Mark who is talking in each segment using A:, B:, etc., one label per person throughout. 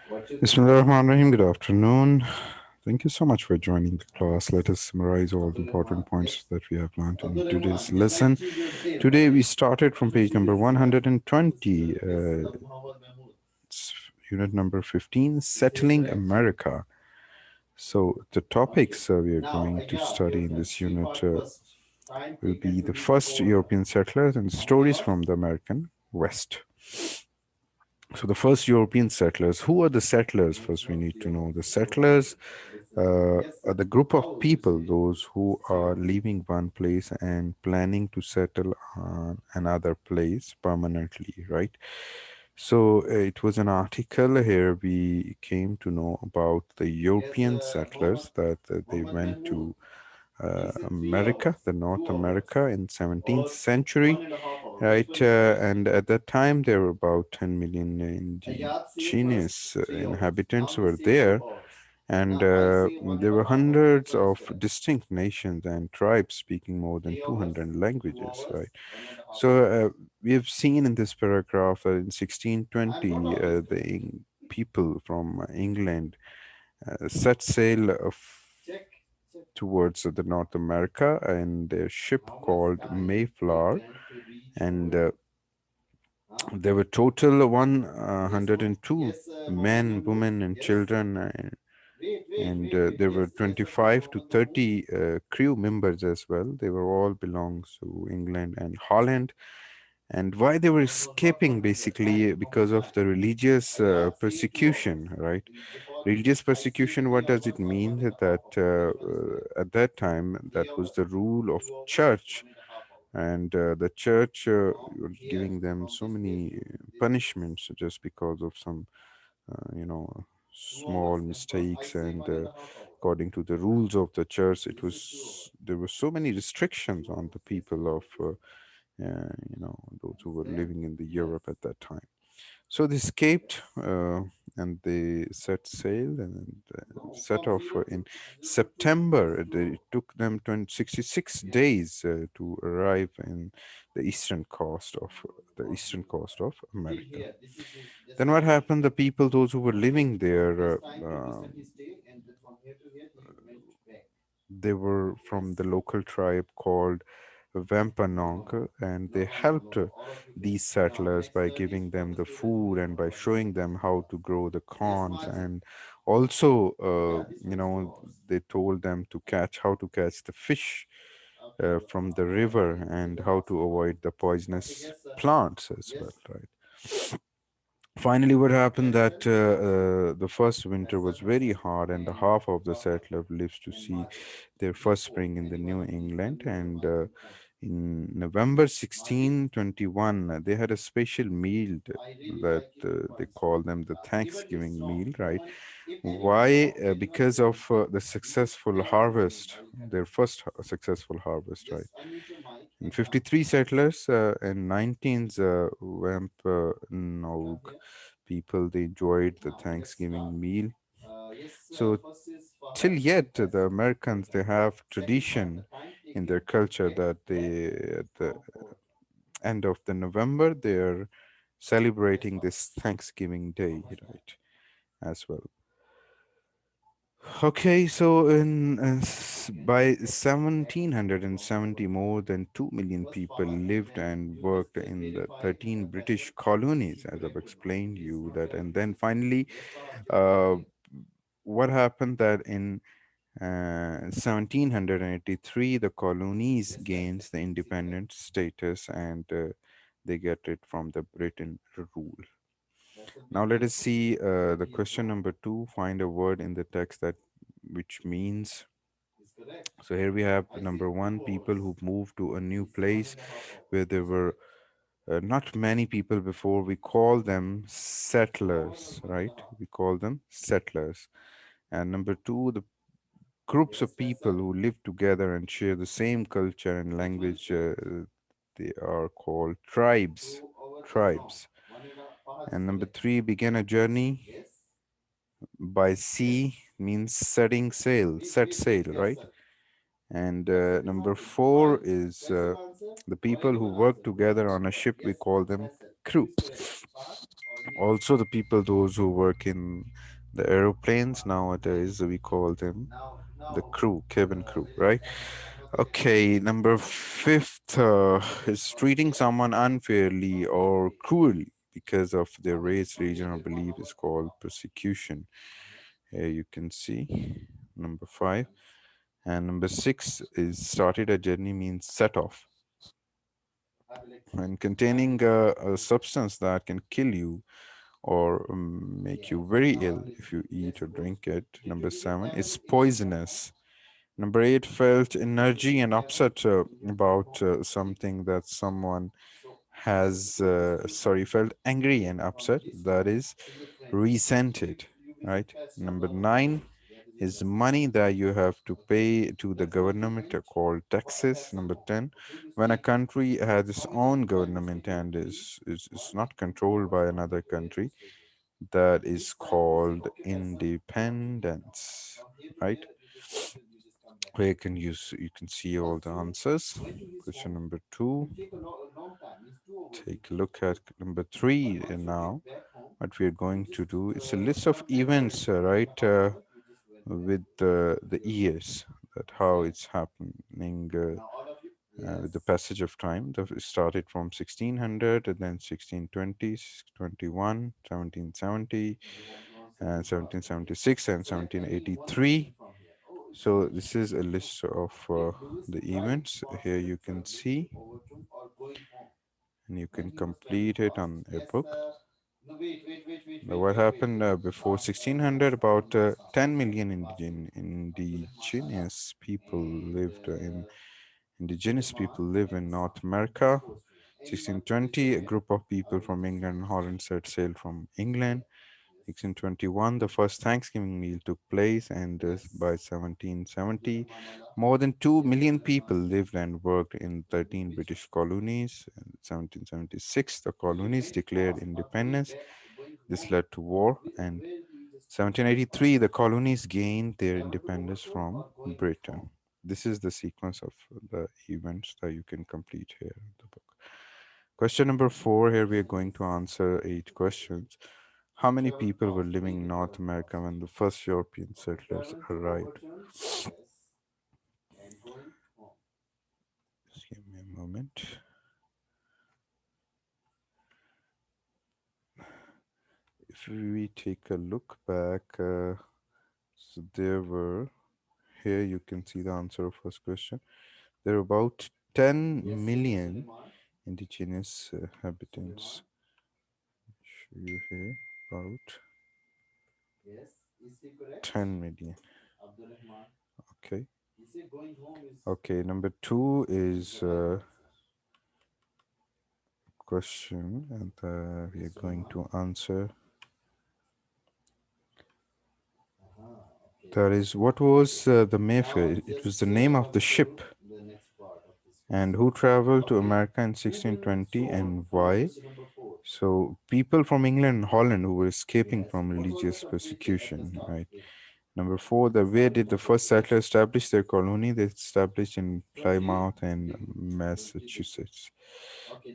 A: Bismillahirrahmanirrahim. Good afternoon. Thank you so much for joining the class. Let us summarize all the important points that we have learned in today's lesson. Today we started from page number 120, it's unit number 15, Settling America. So the topics we are going to study in this unit will be the first European settlers and stories from the American West. So the first European settlers, who are the settlers? First, we need to know the settlers are the group of people, those who are leaving one place and planning to settle on another place permanently, right? So it was an article here. We came to know about the European settlers that they went to America, the North America in 17th century, right? And at that time, there were about 10 million indigenous inhabitants were there, and there were hundreds of distinct nations and tribes speaking more than 200 languages, right? So we have seen in this paragraph that in 1620, people from England set sail towards the North America in their ship called Mayflower, and there were total 102 men, women, and children, and there were 25 to 30 crew members as well. They were all belongs to England and Holland. And why they were escaping, basically because of the religious persecution, right? Religious persecution, what does it mean? That at that time, that was the rule of church, and the church was giving them so many punishments just because of some small mistakes, and according to the rules of the church, it was there were so many restrictions on the people of those who were living in the Europe at that time. So they escaped, and they set sail and set off in September. It took them 66 days to arrive in the eastern coast of America. Then what happened? The people, those who were living there, they were from the local tribe called Wampanoag, and they helped these settlers by giving them the food and by showing them how to grow the corns, and also, they told them to catch how to catch the fish from the river and how to avoid the poisonous plants as well, right? Finally, what happened that the first winter was very hard, and the half of the settler lives to see their first spring in the New England. And in November 1621, they had a special meal that they call them the Thanksgiving meal, right? Why? Because of the successful harvest, their first successful harvest, right? And 53 settlers and 19 Wampanoag people, they enjoyed the Thanksgiving meal. So till yet, the Americans, they have tradition in their culture that they at the end of the November they're celebrating this Thanksgiving Day, right? As well. Okay, so by 1770, more than 2 million people lived and worked in the 13 British colonies, as I've explained you that. And then finally, uh, what happened that in 1783, the colonies gains the independent status, and they get it from the Britain rule. Now let us see the question number two. Find a word in the text that which means. So here we have number one, people who moved to a new place where there were not many people before. We call them settlers, right? We call them settlers. And number two, the groups of people who live together and share the same culture and language. They are called tribes. Tribes. And number three, begin a journey by sea means setting sail, set sail, right? And number four is the people who work together on a ship, we call them crew. Also, the people, those who work in the aeroplanes nowadays, we call them the crew, cabin crew, right? Okay, number fifth is treating someone unfairly or cruelly because of their race, religion, or belief is called persecution. Here you can see number five. And number six is started a journey means set off and containing a substance that can kill you or make you very ill if you eat or drink it. Number seven is poisonous. Number eight, felt energy and upset about something that someone has, sorry, felt angry and upset. That is resented, right? Number nine is money that you have to pay to the government called taxes. Number 10, when a country has its own government and is not controlled by another country, that is called independence, right? Where you can see all the answers. Question number two. Take a look at number three now. What we are going to do is a list of events, right, with the years, that how it's happening with the passage of time. It started from 1600 and then 1620, 21, 1770, and 1776 and 1783. So this is a list of the events. Here you can see, and you can complete it on a book. Now, what happened before 1600? About 10 million indigenous people lived indigenous people live in North America. 1620, a group of people from England and Holland set sail from England. 1621, the first Thanksgiving meal took place, and by 1770, more than 2 million people lived and worked in 13 British colonies. In 1776, the colonies declared independence. This led to war, and 1783, the colonies gained their independence from Britain. This is the sequence of the events that you can complete here in the book. Question number four, here we are going to answer 8 questions. How many people were living in North America when the first European settlers arrived? Just give me a moment. If we take a look back, so there were, here you can see the answer of first question. There are about 10 million indigenous inhabitants. Show you here about 10 million. Okay. Okay, number two is question, and we are going to answer. That is, what was the Mayfair? It was the name of the ship. And who traveled to America in 1620 and why? So, people from England and Holland who were escaping from religious persecution, right? Number four, the where did the first settlers establish their colony? They established in Plymouth and Massachusetts.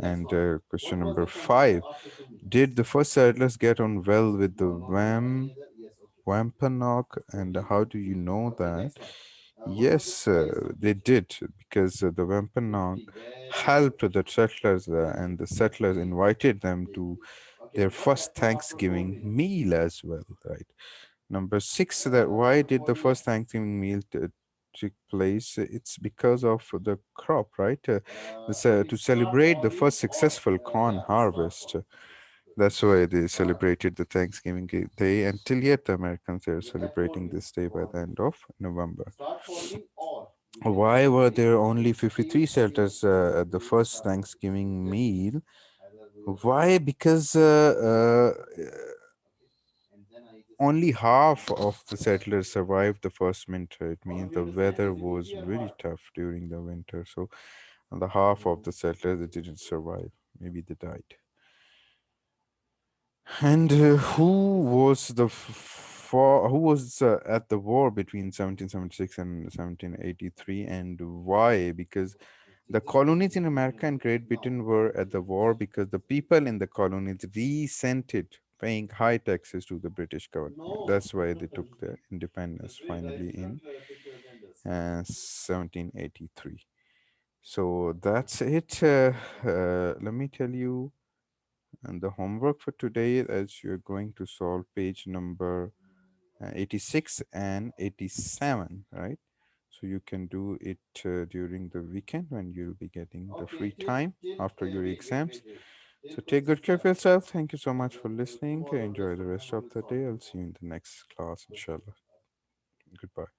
A: And question number five, did the first settlers get on well with the Wampanoag, and how do you know that? Yes, they did, because the Wampanoag helped the settlers, and the settlers invited them to their first Thanksgiving meal as well, right? Number six, that why did the first Thanksgiving meal take place? It's because of the crop, right? To celebrate the first successful corn harvest. That's why they celebrated the Thanksgiving Day. Until yet, the Americans are celebrating this day by the end of November. Why were there only 53 settlers at the first Thanksgiving meal? Why? Because only half of the settlers survived the first winter. It means the weather was very tough during the winter. So, and the half of the settlers they didn't survive. Maybe they died. And who was at the war between 1776 and 1783, and why? Because the colonies in America and Great Britain were at the war because the people in the colonies resented paying high taxes to the British government. That's why they took their independence finally in 1783. So that's it. Let me tell you, and the homework for today, as you're going to solve page number 86 and 87, right? So you can do it during the weekend when you'll be getting the free time after your exams. So take good care of yourself. Thank you so much for listening. Enjoy the rest of the day. I'll see you in the next class, inshallah. Goodbye.